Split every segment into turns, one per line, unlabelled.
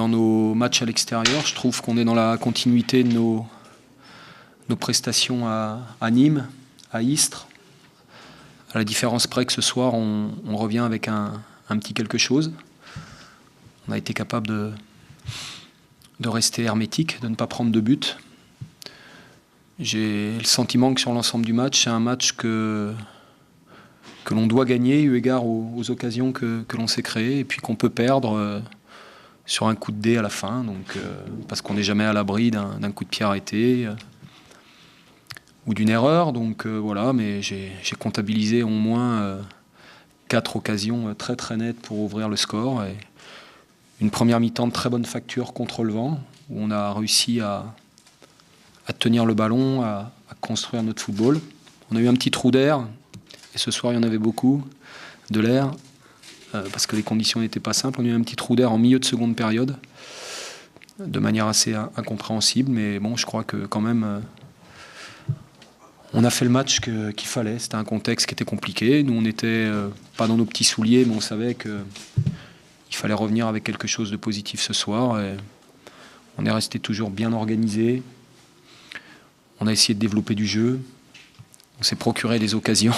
dans nos matchs à l'extérieur. Je trouve qu'on est dans la continuité de nos prestations à Nîmes, à Istres. À la différence près que ce soir, on revient avec un petit quelque chose. On a été capable de rester hermétique, de ne pas prendre de but. J'ai le sentiment que sur l'ensemble du match, c'est un match que l'on doit gagner eu égard aux occasions que l'on s'est créées et puis qu'on peut perdre sur un coup de dé à la fin, donc, parce qu'on n'est jamais à l'abri d'un coup de pied arrêté ou d'une erreur. Donc voilà, mais j'ai comptabilisé au moins 4 occasions très très nettes pour ouvrir le score. Et une première mi-temps de très bonne facture contre le vent, où on a réussi à tenir le ballon, à construire notre football. On a eu un petit trou d'air, et ce soir il y en avait beaucoup, de l'air, parce que les conditions n'étaient pas simples. On a eu un petit trou d'air en milieu de seconde période, de manière assez incompréhensible, mais bon, je crois que quand même, on a fait le match qu'il fallait. C'était un contexte qui était compliqué. Nous, on n'était pas dans nos petits souliers, mais on savait qu'il fallait revenir avec quelque chose de positif ce soir. Et on est resté toujours bien organisé. On a essayé de développer du jeu. On s'est procuré des occasions.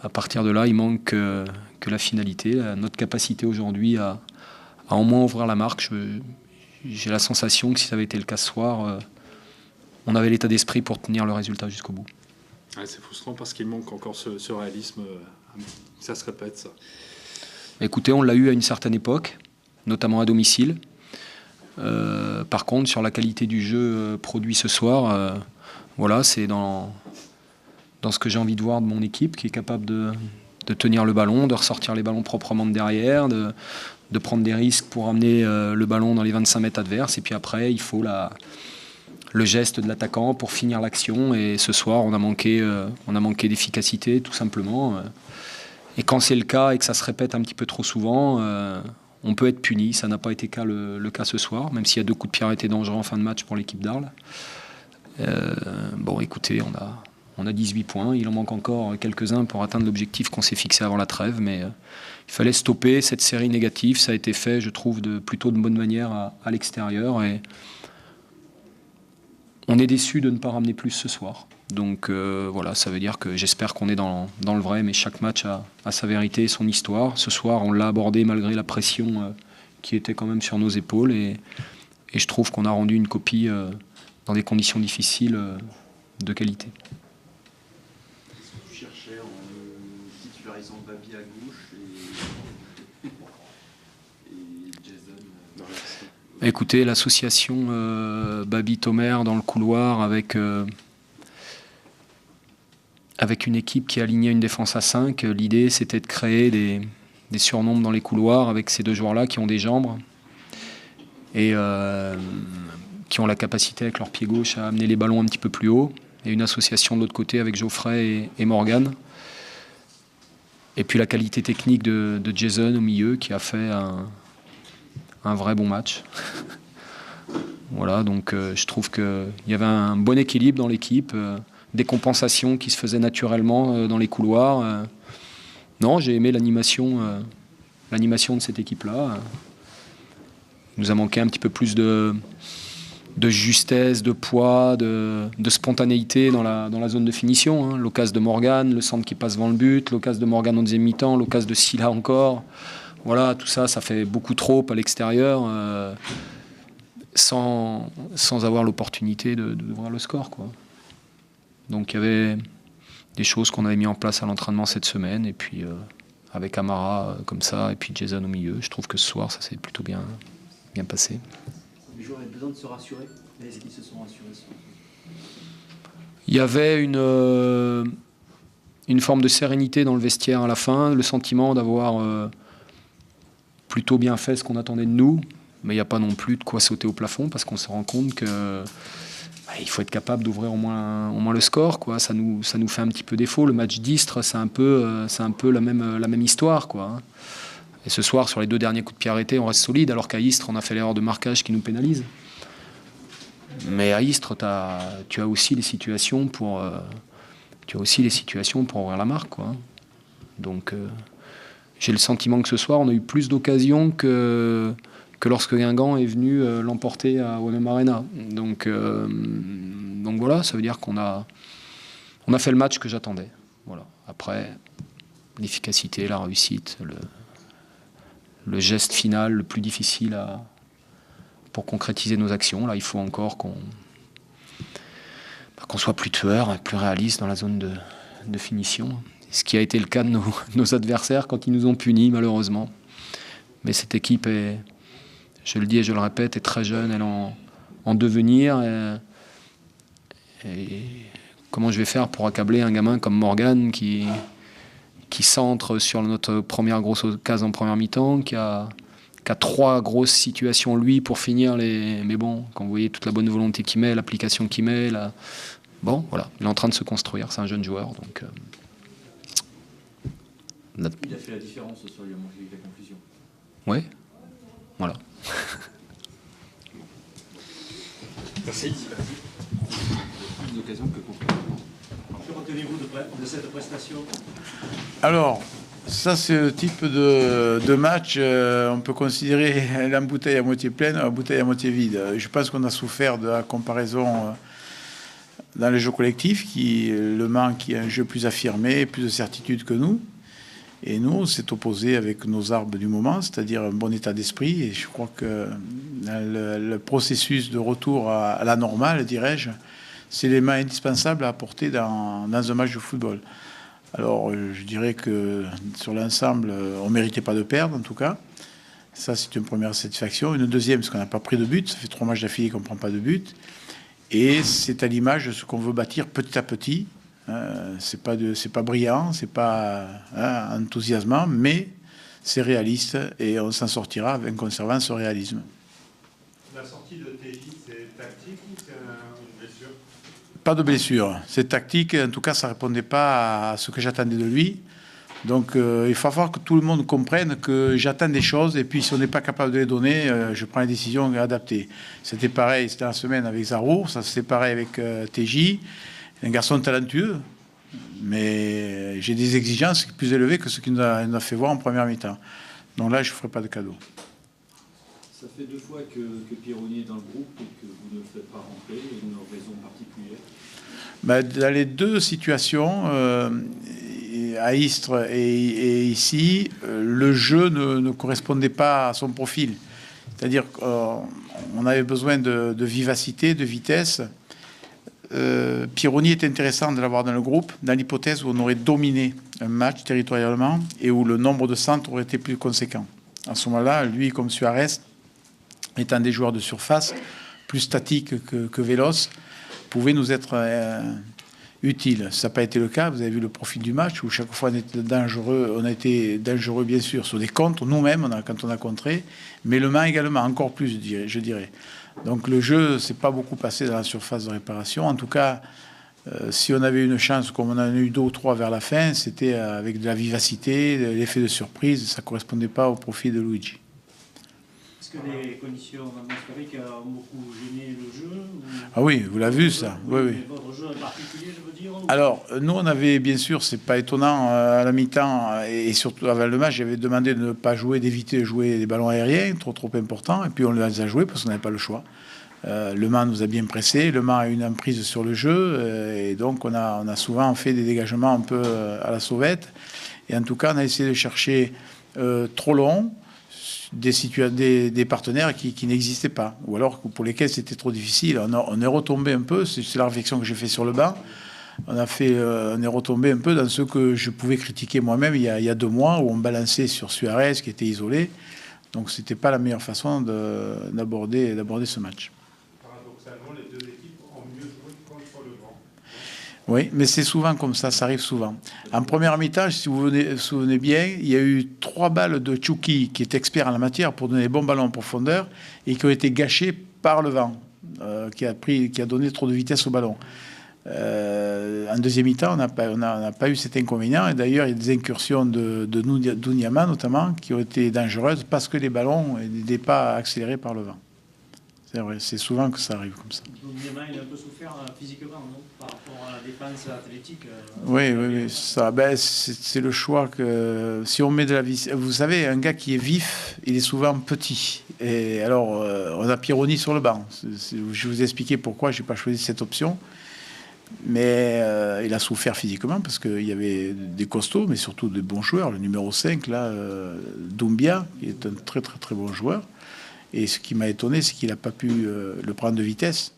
À partir de là, il manque que la finalité. Notre capacité aujourd'hui à au moins ouvrir la marque. J'ai la sensation que si ça avait été le cas ce soir, on avait l'état d'esprit pour tenir le résultat jusqu'au bout.
Ouais, c'est frustrant parce qu'il manque encore ce réalisme. Ça se répète, ça.
Écoutez, on l'a eu à une certaine époque, notamment à domicile. Par contre, sur la qualité du jeu produit ce soir, voilà, c'est dans ce que j'ai envie de voir de mon équipe, qui est capable de tenir le ballon, de ressortir les ballons proprement de derrière, de prendre des risques pour amener le ballon dans les 25 mètres adverses. Et puis après, il faut le geste de l'attaquant pour finir l'action. Et ce soir, on a manqué d'efficacité, tout simplement. Et quand c'est le cas et que ça se répète un petit peu trop souvent, on peut être puni. Ça n'a pas été le cas ce soir, même s'il y a 2 coups de pied arrêtés dangereux en fin de match pour l'équipe d'Arles. Bon, écoutez, on a 18 points. Il en manque encore quelques-uns pour atteindre l'objectif qu'on s'est fixé avant la trêve. Mais il fallait stopper cette série négative. Ça a été fait, je trouve, plutôt de bonne manière à l'extérieur. Et on est déçus de ne pas ramener plus ce soir. Donc voilà, ça veut dire que j'espère qu'on est dans le vrai, mais chaque match a sa vérité et son histoire. Ce soir, on l'a abordé malgré la pression qui était quand même sur nos épaules. Et je trouve qu'on a rendu une copie dans des conditions difficiles de qualité.
Qu'est-ce que tu cherchais en titularisant Babi à gauche et Jason
Écoutez, l'association Babi-Tomer dans le couloir avec une équipe qui alignait une défense à 5, l'idée c'était de créer des surnombres dans les couloirs avec ces 2 joueurs-là qui ont des jambes et qui ont la capacité avec leur pied gauche à amener les ballons un petit peu plus haut. Et une association de l'autre côté avec Geoffrey et Morgan. Et puis la qualité technique de Jason au milieu qui a fait un vrai bon match. Voilà, donc je trouve qu'il y avait un bon équilibre dans l'équipe, des compensations qui se faisaient naturellement dans les couloirs. Non, j'ai aimé l'animation de cette équipe-là. Il nous a manqué un petit peu plus de justesse, de poids, de spontanéité dans la zone de finition. Hein. L'occasion de Morgan, le centre qui passe devant le but, l'occasion de Morgan en deuxième mi-temps, l'occasion de Silla encore. Voilà, tout ça, ça fait beaucoup trop à l'extérieur sans avoir l'opportunité d'ouvrir le score, quoi. Donc il y avait des choses qu'on avait mis en place à l'entraînement cette semaine, et puis avec Amara comme ça, et puis Jason au milieu. Je trouve que ce soir, ça s'est plutôt bien passé.
Les joueurs avaient besoin de se rassurer. Mais est-ce qu'ils se sont rassurés ce soir ?
Il y avait une forme de sérénité dans le vestiaire à la fin, le sentiment d'avoir plutôt bien fait ce qu'on attendait de nous, mais il n'y a pas non plus de quoi sauter au plafond parce qu'on se rend compte que il faut être capable d'ouvrir au moins le score, quoi. Ça nous fait un petit peu défaut. Le match d'Istres, c'est un peu la même histoire, quoi. Et ce soir, sur les 2 derniers coups de pied arrêtés, on reste solide, alors qu'à Istres, on a fait l'erreur de marquage qui nous pénalise. Mais à Istres, tu as aussi les situations pour ouvrir la marque, quoi. Donc j'ai le sentiment que ce soir, on a eu plus d'occasions que que lorsque Guingamp est venu l'emporter à OM Arena. Donc voilà, ça veut dire qu'on a fait le match que j'attendais. Voilà. Après, l'efficacité, la réussite, le geste final le plus difficile pour concrétiser nos actions. Là, il faut encore qu'on soit plus tueur et plus réaliste dans la zone de finition. Ce qui a été le cas de nos adversaires quand ils nous ont punis, malheureusement. Mais cette équipe est, je le dis et je le répète, est très jeune, elle est en devenir. Et comment je vais faire pour accabler un gamin comme Morgan qui centre sur notre première grosse occasion en première mi-temps, qui a 3 grosses situations, lui, pour finir les... Mais bon, quand vous voyez toute la bonne volonté qu'il met, l'application qu'il met, bon, voilà, il est en train de se construire, c'est un jeune joueur, donc...
Il a fait la différence ce soir, il a manqué avec la confusion.
Oui, voilà.
Merci.
Plus d'occasions que concrètement.
Que retenez-vous de cette prestation?
Alors, ça c'est le type de match, on peut considérer la bouteille à moitié pleine ou la bouteille à moitié vide. Je pense qu'on a souffert de la comparaison dans les jeux collectifs, Le Mans qui est un jeu plus affirmé, plus de certitude que nous. Et nous, on s'est opposé avec nos armes du moment, c'est-à-dire un bon état d'esprit. Et je crois que le processus de retour à la normale, dirais-je, c'est l'élément indispensable à apporter dans un match de football. Alors, je dirais que sur l'ensemble, on ne méritait pas de perdre, en tout cas. Ça, c'est une première satisfaction. Une deuxième, parce qu'on n'a pas pris de but. Ça fait 3 matchs d'affilée qu'on ne prend pas de but. Et c'est à l'image de ce qu'on veut bâtir petit à petit. C'est pas brillant, c'est pas enthousiasmant, mais c'est réaliste et on s'en sortira en conservant ce réalisme.
La sortie de TJ, c'est tactique ou c'est une blessure?
Pas de blessure, c'est tactique. En tout cas, ça répondait pas à ce que j'attendais de lui. Donc, il faut falloir que tout le monde comprenne que j'attends des choses et puis si on n'est pas capable de les donner, je prends les décisions adaptées. C'était pareil, c'était la semaine avec Zarour, ça c'était pareil avec TJ. Un garçon talentueux, mais j'ai des exigences plus élevées que ce qu'il nous a fait voir en première mi-temps. Donc là, je ne ferai pas de cadeau.
Ça fait 2 fois que Pironi est dans le groupe et que vous ne le faites pas rentrer. Il y a une raison particulière?
Dans les 2 situations, à Istres et ici, le jeu ne correspondait pas à son profil. C'est-à-dire qu'on avait besoin de vivacité, de vitesse. Pironi est intéressant de l'avoir dans le groupe, dans l'hypothèse où on aurait dominé un match territorialement et où le nombre de centres aurait été plus conséquent. À ce moment-là, lui, comme Suarez, étant des joueurs de surface, plus statiques que véloces, pouvait nous être utile. Ça n'a pas été le cas. Vous avez vu le profil du match où chaque fois on était dangereux. On a été dangereux, bien sûr, sur des contres, nous-mêmes, quand on a contré, mais le Mans également, encore plus, je dirais. Donc le jeu s'est pas beaucoup passé dans la surface de réparation. En tout cas, si on avait une chance, comme on en a eu 2 ou 3 vers la fin, c'était avec de la vivacité, de l'effet de surprise. Ça ne correspondait pas au profil de Luigi.
Est-ce que les conditions atmosphériques ont beaucoup gêné le jeu
Ah oui, vous l'avez vu ça. Oui, oui.
Votre jeu en particulier, je veux dire?
Alors, nous, on avait, bien sûr, c'est pas étonnant, à la mi-temps, et surtout avant le match, j'avais demandé de ne pas jouer, d'éviter de jouer des ballons aériens, trop importants, et puis on les a joués parce qu'on n'avait pas le choix. Le Mans nous a bien pressé, le Mans a une emprise sur le jeu, et donc on a souvent fait des dégagements un peu à la sauvette, et en tout cas, on a essayé de chercher trop long, des partenaires qui n'existaient pas, ou alors pour lesquels c'était trop difficile. On est retombé un peu, c'est la réflexion que j'ai fait sur le banc, on est retombé un peu dans ce que je pouvais critiquer moi-même il y a 2 mois, où on balançait sur Suarez qui était isolé, donc c'était pas la meilleure façon d'aborder ce match.
Paradoxalement, les 2 équipes ont mieux joué contre le vent.
Oui, mais c'est souvent comme ça arrive souvent. En première mi-temps, si vous vous souvenez bien, il y a eu 3 balles de Tchouki, qui est expert en la matière, pour donner les bons ballons en profondeur, et qui ont été gâchées par le vent, qui a donné trop de vitesse au ballon. En deuxième mi-temps, on n'a pas eu cet inconvénient, et d'ailleurs, il y a des incursions de Douniama, notamment, qui ont été dangereuses, parce que les ballons n'étaient pas accélérés par le vent. C'est vrai, c'est souvent que ça arrive comme ça.
Doumbia, il a un peu souffert physiquement, non, par rapport à la défense athlétique.
Oui, ça, c'est le choix que si on met de la vis, vous savez, un gars qui est vif, il est souvent petit. Et alors, on a Pironi sur le banc. Je vous ai expliqué pourquoi j'ai pas choisi cette option. Mais il a souffert physiquement parce qu'il y avait des costauds, mais surtout de bons joueurs. Le numéro 5, là, Doumbia, qui est un très très très bon joueur. Et ce qui m'a étonné, c'est qu'il n'a pas pu le prendre de vitesse.